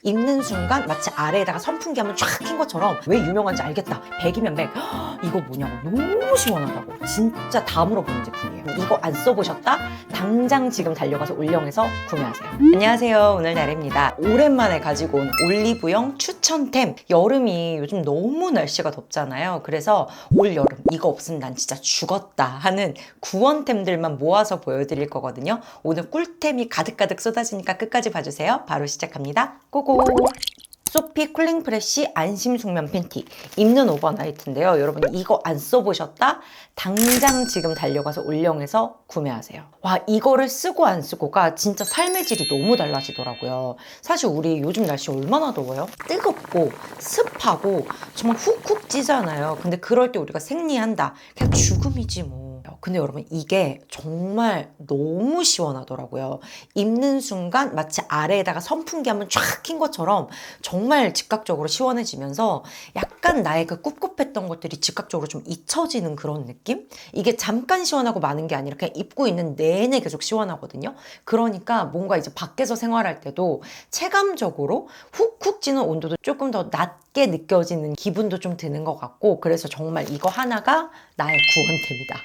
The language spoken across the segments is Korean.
입는 순간 마치 아래에다가 선풍기 한번 쫙 킨 것처럼 왜 유명한지 알겠다. 100이면 100. 이거 뭐냐고. 너무 시원하다고. 진짜 다 물어보는 제품이에요. 이거 안 써보셨다? 당장 지금 달려가서 올영에서 구매하세요. 안녕하세요. 오늘 나래입니다. 오랜만에 가지고 온 올리브영 추천템. 여름이 요즘 너무 날씨가 덥잖아요. 그래서 올여름 이거 없으면 난 진짜 죽었다 하는 구원템들만 모아서 보여드릴 거거든요. 오늘 꿀템이 가득가득 쏟아지니까 끝까지 봐주세요. 바로 시작합니다. 고고! 소피 쿨링 프레쉬 안심 숙면 팬티 입는 오버나이트인데요. 여러분 이거 안 써보셨다? 당장 지금 달려가서 올영에서 구매하세요. 와, 이거를 쓰고 안 쓰고가 진짜 삶의 질이 너무 달라지더라고요. 사실 우리 요즘 날씨 얼마나 더워요? 뜨겁고 습하고 정말 훅훅 찌잖아요. 근데 그럴 때 우리가 생리한다. 그냥 죽음이지 뭐. 근데 여러분 이게 정말 너무 시원하더라고요. 입는 순간 마치 아래에다가 선풍기 한번 쫙 킨 것처럼 정말 즉각적으로 시원해지면서 약간 나의 그 꿉꿉했던 것들이 즉각적으로 좀 잊혀지는 그런 느낌? 이게 잠깐 시원하고 마는 게 아니라 그냥 입고 있는 내내 계속 시원하거든요. 그러니까 뭔가 이제 밖에서 생활할 때도 체감적으로 훅훅 찌는 온도도 조금 더 낮게 느껴지는 기분도 좀 드는 것 같고, 그래서 정말 이거 하나가 나의 구원템이다.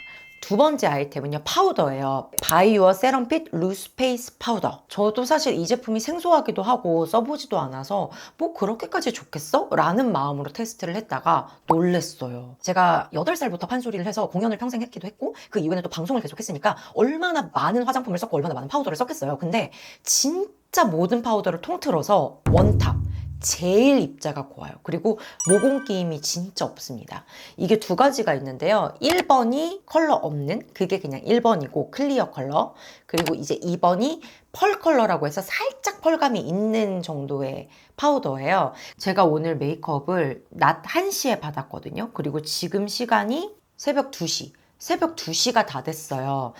두 번째 아이템은요, 파우더예요. 바이유어 세럼핏 루스페이스 파우더. 저도 사실 이 제품이 생소하기도 하고 써보지도 않아서 뭐 그렇게까지 좋겠어? 라는 마음으로 테스트를 했다가 놀랬어요. 제가 8살부터 판소리를 해서 공연을 평생 했기도 했고 그 이후에는 또 방송을 계속 했으니까 얼마나 많은 화장품을 썼고 얼마나 많은 파우더를 썼겠어요. 근데 진짜 모든 파우더를 통틀어서 원탑. 제일 입자가 고와요. 그리고 모공 끼임이 진짜 없습니다. 이게 두 가지가 있는데요. 1번이 컬러 없는, 그게 그냥 1번이고 클리어 컬러. 그리고 이제 2번이 펄 컬러라고 해서 살짝 펄감이 있는 정도의 파우더예요. 제가 오늘 메이크업을 낮 1시에 받았거든요. 그리고 지금 시간이 새벽 2시. 새벽 2시가 다 됐어요.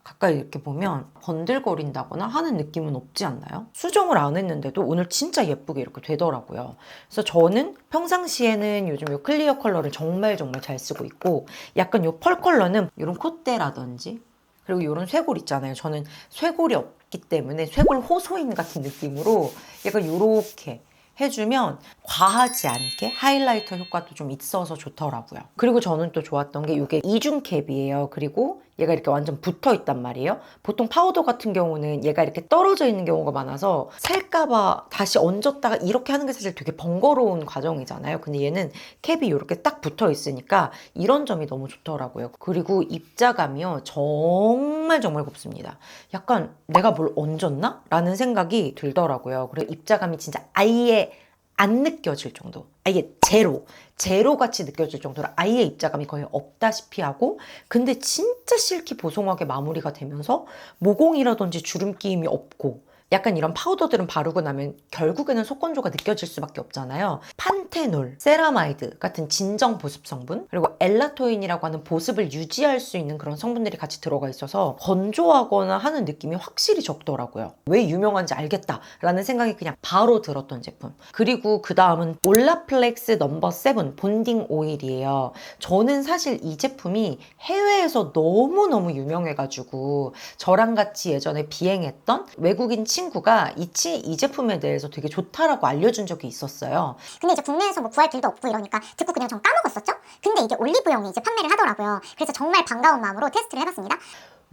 가까이 이렇게 보면 번들거린다거나 하는 느낌은 없지 않나요? 수정을 안 했는데도 오늘 진짜 예쁘게 이렇게 되더라고요. 그래서 저는 평상시에는 요즘 이 클리어 컬러를 정말 잘 쓰고 있고, 약간 이 펄 컬러는 이런 콧대라든지 그리고 이런 쇄골 있잖아요. 저는 쇄골이 없기 때문에 쇄골 호소인 같은 느낌으로 약간 이렇게 해주면 과하지 않게 하이라이터 효과도 좀 있어서 좋더라고요. 그리고 저는 또 좋았던 게 이게 이중 캡이에요. 그리고 얘가 이렇게 완전 붙어 있단 말이에요. 보통 파우더 같은 경우는 얘가 이렇게 떨어져 있는 경우가 많아서 살까봐 다시 얹었다가 이렇게 하는 게 사실 되게 번거로운 과정이잖아요. 근데 얘는 캡이 이렇게 딱 붙어 있으니까 이런 점이 너무 좋더라고요. 그리고 입자감이요, 정말 곱습니다. 약간 내가 뭘 얹었나? 라는 생각이 들더라고요. 그래서 입자감이 진짜 아예 안 느껴질 정도, 아예 제로 같이 느껴질 정도로 아예 입자감이 거의 없다시피 하고, 근데 진짜 실키 보송하게 마무리가 되면서 모공이라든지 주름 끼임이 없고, 약간 이런 파우더들은 바르고 나면 결국에는 속건조가 느껴질 수밖에 없잖아요. 판테놀, 세라마이드 같은 진정 보습 성분, 그리고 엘라토인이라고 하는 보습을 유지할 수 있는 그런 성분들이 같이 들어가 있어서 건조하거나 하는 느낌이 확실히 적더라고요. 왜 유명한지 알겠다 라는 생각이 그냥 바로 들었던 제품. 그리고 그 다음은 올라플렉스 넘버 7 본딩 오일이에요. 저는 사실 이 제품이 해외에서 너무너무 유명해가지고 저랑 같이 예전에 비행했던 외국인 친구가 이 제품에 대해서 되게 좋다라고 알려준 적이 있었어요. 근데 이제 국내에서 뭐 구할 길도 없고 이러니까 듣고 그냥 전 까먹었었죠? 근데 이게 올리브영이 이제 판매를 하더라고요. 그래서 정말 반가운 마음으로 테스트를 해봤습니다.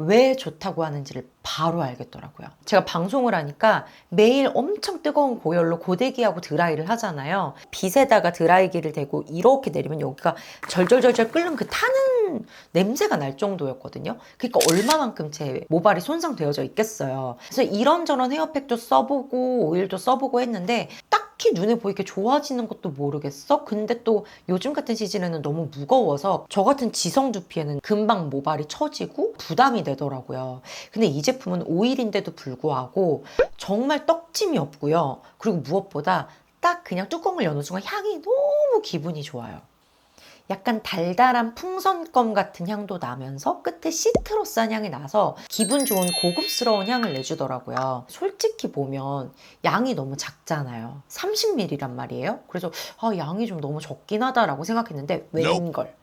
왜 좋다고 하는지를 바로 알겠더라고요. 제가 방송을 하니까 매일 엄청 뜨거운 고열로 고데기하고 드라이를 하잖아요. 빗에다가 드라이기를 대고 이렇게 내리면 여기가 절절절절 끓는 그 타는 냄새가 날 정도였거든요. 그러니까 얼마만큼 제 모발이 손상되어져 있겠어요. 그래서 이런저런 헤어팩도 써보고 오일도 써보고 했는데 딱히 눈에 보이게 좋아지는 것도 모르겠어? 근데 또 요즘 같은 시즌에는 너무 무거워서 저 같은 지성 두피에는 금방 모발이 처지고 부담이 되더라고요. 근데 이 제품은 오일인데도 불구하고 정말 떡짐이 없고요. 그리고 무엇보다 딱 그냥 뚜껑을 여는 순간 향이 너무 기분이 좋아요. 약간 달달한 풍선껌 같은 향도 나면서 끝에 시트러스한 향이 나서 기분 좋은 고급스러운 향을 내주더라고요. 솔직히 보면 양이 너무 작잖아요. 30ml란 말이에요. 그래서 양이 좀 너무 적긴 하다라고 생각했는데 웬걸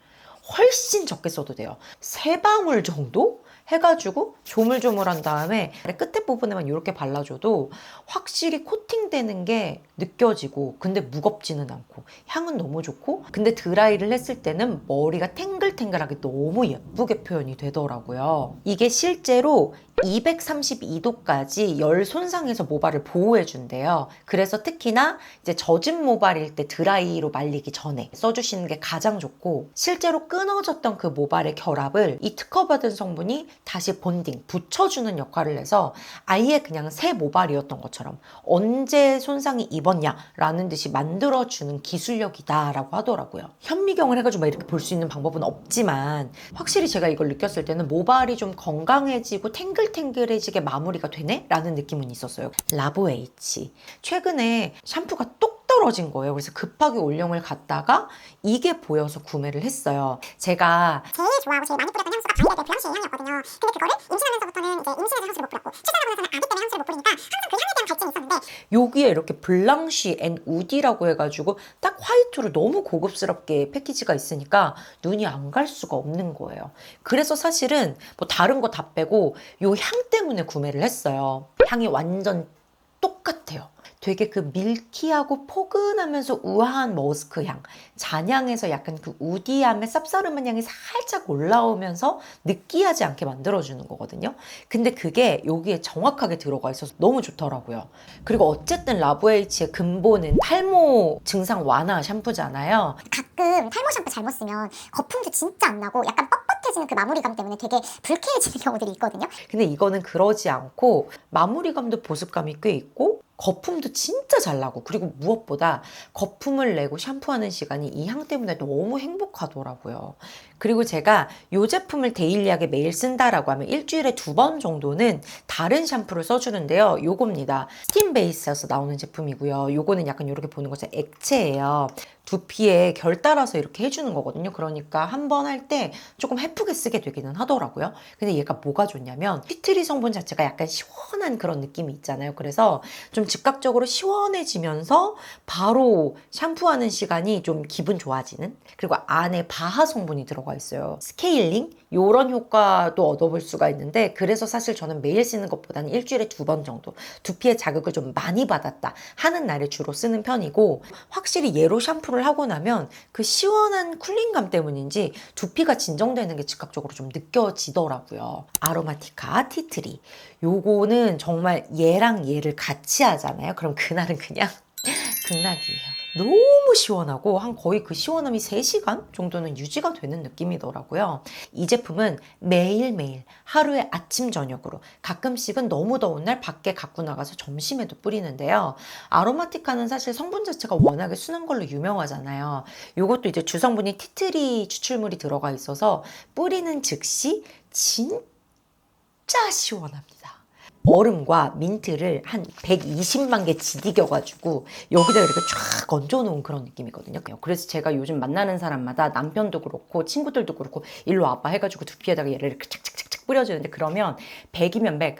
훨씬 적게 써도 돼요. 3방울 정도? 해가지고 조물조물한 다음에 끝에 부분에만 이렇게 발라줘도 확실히 코팅되는 게 느껴지고 근데 무겁지는 않고 향은 너무 좋고 근데 드라이를 했을 때는 머리가 탱글탱글하게 너무 예쁘게 표현이 되더라고요. 이게 실제로 232도까지 열 손상에서 모발을 보호해 준대요. 그래서 특히나 이제 젖은 모발일 때 드라이로 말리기 전에 써주시는 게 가장 좋고 실제로 끊어졌던 그 모발의 결합을 이 특허받은 성분이 다시 본딩, 붙여주는 역할을 해서 아예 그냥 새 모발이었던 것처럼 언제 손상이 입었냐라는 듯이 만들어주는 기술력이다라고 하더라고요. 현미경을 해가지고 막 이렇게 볼 수 있는 방법은 없지만 확실히 제가 이걸 느꼈을 때는 모발이 좀 건강해지고 탱글탱글해지게 마무리가 되네? 라는 느낌은 있었어요. 라브에이치. 최근에 샴푸가 똑 떨어진 거예요. 그래서 급하게 올영을 갔다가 이게 보여서 구매를 했어요. 제가 제일 좋아하고 제일 많이 뿌렸던 향수가 바이레드 브런쉬 향이었거든요. 근데 그거를 임신하면서부터는 이제 임신해서 향수를 못 뿌렸고 출산하고 나서는 아기 때문에 향수를 못 뿌리니까 항상 그 향에 대한 갈증이 있었는데 여기에 이렇게 블랑쉬 앤 우디라고 해가지고 딱 화이트로 너무 고급스럽게 패키지가 있으니까 눈이 안 갈 수가 없는 거예요. 그래서 사실은 뭐 다른 거 다 빼고 요 향 때문에 구매를 했어요. 향이 완전 똑같아요. 되게 그 밀키하고 포근하면서 우아한 머스크 향, 잔향에서 약간 그 우디함의 쌉싸름한 향이 살짝 올라오면서 느끼하지 않게 만들어주는 거거든요. 근데 그게 여기에 정확하게 들어가 있어서 너무 좋더라고요. 그리고 어쨌든 라브에이치의 근본은 탈모 증상 완화 샴푸잖아요. 가끔 탈모 샴푸 잘못 쓰면 거품도 진짜 안 나고 약간 뻣뻣해지는 그 마무리감 때문에 되게 불쾌해지는 경우들이 있거든요. 근데 이거는 그러지 않고 마무리감도 보습감이 꽤 있고 거품도 진짜 잘 나고 그리고 무엇보다 거품을 내고 샴푸하는 시간이 이 향 때문에 너무 행복하더라고요. 그리고 제가 이 제품을 데일리하게 매일 쓴다라고 하면 일주일에 2번 정도는 다른 샴푸를 써주는데요. 요겁니다. 스팀 베이스에서 나오는 제품이고요. 요거는 약간 이렇게 보는 것처럼 액체예요. 두피에 결 따라서 이렇게 해주는 거거든요. 그러니까 한 번 할 때 조금 해프게 쓰게 되기는 하더라고요. 근데 얘가 뭐가 좋냐면 티트리 성분 자체가 약간 시원한 그런 느낌이 있잖아요. 그래서 좀 즉각적으로 시원해지면서 바로 샴푸하는 시간이 좀 기분 좋아지는, 그리고 안에 바하 성분이 들어가 있어요. 스케일링? 요런 효과도 얻어볼 수가 있는데, 그래서 사실 저는 매일 쓰는 것보다는 일주일에 2번 정도 두피의 자극을 좀 많이 받았다 하는 날에 주로 쓰는 편이고, 확실히 얘로 샴푸를 하고 나면 그 시원한 쿨링감 때문인지 두피가 진정되는 게 즉각적으로 좀 느껴지더라고요. 아로마티카 티트리, 요거는 정말 얘랑 얘를 같이 하잖아요. 그럼 그날은 그냥 극락이에요. 너무 시원하고 한 거의 그 시원함이 3시간 정도는 유지가 되는 느낌이더라고요. 이 제품은 매일매일 하루에 아침 저녁으로, 가끔씩은 너무 더운 날 밖에 갖고 나가서 점심에도 뿌리는데요. 아로마티카는 사실 성분 자체가 워낙에 순한 걸로 유명하잖아요. 이것도 이제 주성분이 티트리 추출물이 들어가 있어서 뿌리는 즉시 진짜 시원합니다. 얼음과 민트를 한 120만 개 지디겨가지고 여기다 이렇게 쫙 얹어놓은 그런 느낌이거든요. 그래서 제가 요즘 만나는 사람마다 남편도 그렇고 친구들도 그렇고 일로 와봐 해가지고 두피에다가 얘를 이렇게 착착착착 뿌려주는데, 그러면 100이면 100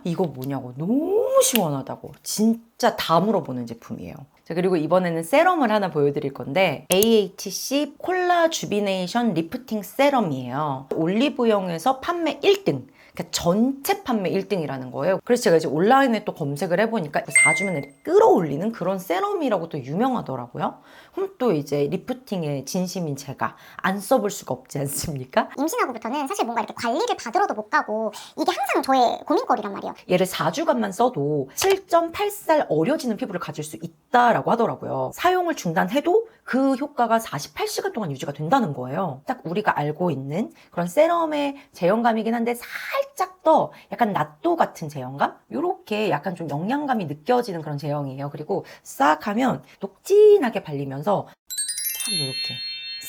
이거 뭐냐고 너무 시원하다고 진짜 다 물어보는 제품이에요. 자, 그리고 이번에는 세럼을 하나 보여드릴 건데 AHC 콜라주비네이션 리프팅 세럼이에요. 올리브영에서 판매 1등, 그러니까 전체 판매 1등이라는 거예요. 그래서 제가 이제 온라인에 또 검색을 해보니까 4주면 이렇게 끌어올리는 그런 세럼이라고 또 유명하더라고요. 그럼 또 이제 리프팅의 진심인 제가 안 써볼 수가 없지 않습니까? 임신하고부터는 사실 뭔가 이렇게 관리를 받으러도 못 가고 이게 항상 저의 고민거리란 말이에요. 얘를 4주간만 써도 7.8살 어려지는 피부를 가질 수 있다라고 하더라고요. 사용을 중단해도 그 효과가 48시간 동안 유지가 된다는 거예요. 딱 우리가 알고 있는 그런 세럼의 제형감이긴 한데 살짝 더 약간 낫또 같은 제형감? 요렇게 약간 좀 영양감이 느껴지는 그런 제형이에요. 그리고 싹 하면 녹진하게 발리면서 딱 요렇게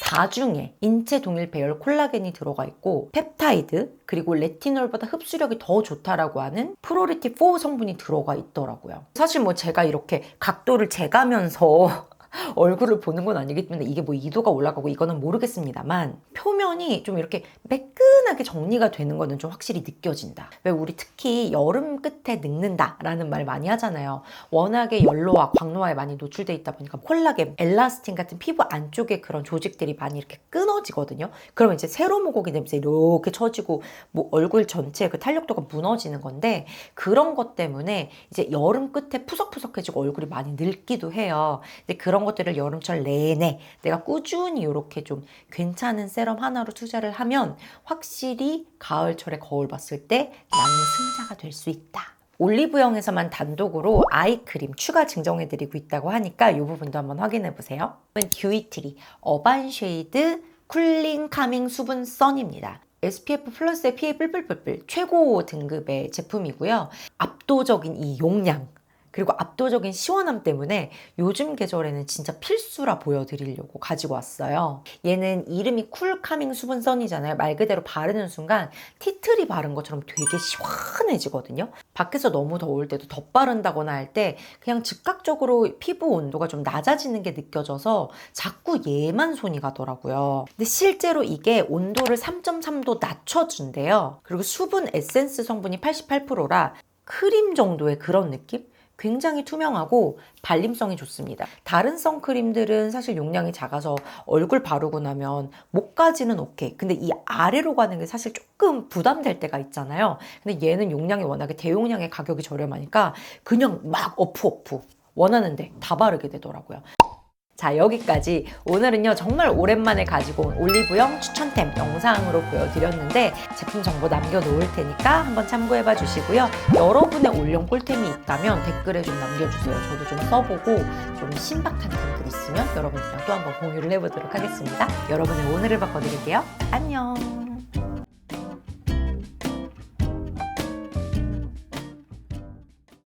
4중에 인체 동일 배열 콜라겐이 들어가 있고 펩타이드 그리고 레티놀보다 흡수력이 더 좋다라고 하는 프로리티 4 성분이 들어가 있더라고요. 사실 뭐 제가 이렇게 각도를 재가면서 얼굴을 보는 건 아니기 때문에 이게 뭐 2도가 올라가고 이거는 모르겠습니다만 표면이 좀 이렇게 매끈하게 정리가 되는 거는 좀 확실히 느껴진다. 왜 우리 특히 여름 끝에 늙는다 라는 말 많이 하잖아요. 워낙에 연로와 광노화에 많이 노출돼 있다 보니까 콜라겐, 엘라스틴 같은 피부 안쪽에 그런 조직들이 많이 이렇게 끊어지거든요. 그러면 이제 세로 모공이 되면서 이렇게 처지고 뭐 얼굴 전체에 그 탄력도가 무너지는 건데, 그런 것 때문에 이제 여름 끝에 푸석푸석해지고 얼굴이 많이 늙기도 해요. 근데 그런 것들을 여름철 내내 내가 꾸준히 이렇게 좀 괜찮은 세럼 하나로 투자를 하면 확실히 가을철에 거울 봤을 때 나는 승자가 될 수 있다. 올리브영에서만 단독으로 아이크림 추가 증정해드리고 있다고 하니까 이 부분도 한번 확인해보세요. 듀이트리 어반 쉐이드 쿨링 카밍 수분 선입니다. SPF 플러스의 PA 뿔뿔뿔뿔 최고 등급의 제품이고요. 압도적인 이 용량 그리고 압도적인 시원함 때문에 요즘 계절에는 진짜 필수라 보여드리려고 가지고 왔어요. 얘는 이름이 쿨카밍 수분선이잖아요. 말 그대로 바르는 순간 티트리 바른 것처럼 되게 시원해지거든요. 밖에서 너무 더울 때도 덧바른다거나 할 때 그냥 즉각적으로 피부 온도가 좀 낮아지는 게 느껴져서 자꾸 얘만 손이 가더라고요. 근데 실제로 이게 온도를 3.3도 낮춰준대요. 그리고 수분 에센스 성분이 88%라 크림 정도의 그런 느낌? 굉장히 투명하고 발림성이 좋습니다. 다른 선크림들은 사실 용량이 작아서 얼굴 바르고 나면 목까지는 오케이. 근데 이 아래로 가는 게 사실 조금 부담될 때가 있잖아요. 근데 얘는 용량이 워낙에 대용량의 가격이 저렴하니까 그냥 막 어프 원하는데 다 바르게 되더라고요. 자, 여기까지 오늘은요 정말 오랜만에 가지고 온 올리브영 추천템 영상으로 보여드렸는데 제품 정보 남겨놓을 테니까 한번 참고해봐 주시고요. 여러분의 올영 꿀템이 있다면 댓글에 좀 남겨주세요. 저도 좀 써보고 좀 신박한 템들 있으면 여러분들이랑 또 한번 공유를 해보도록 하겠습니다. 여러분의 오늘을 바꿔드릴게요. 안녕.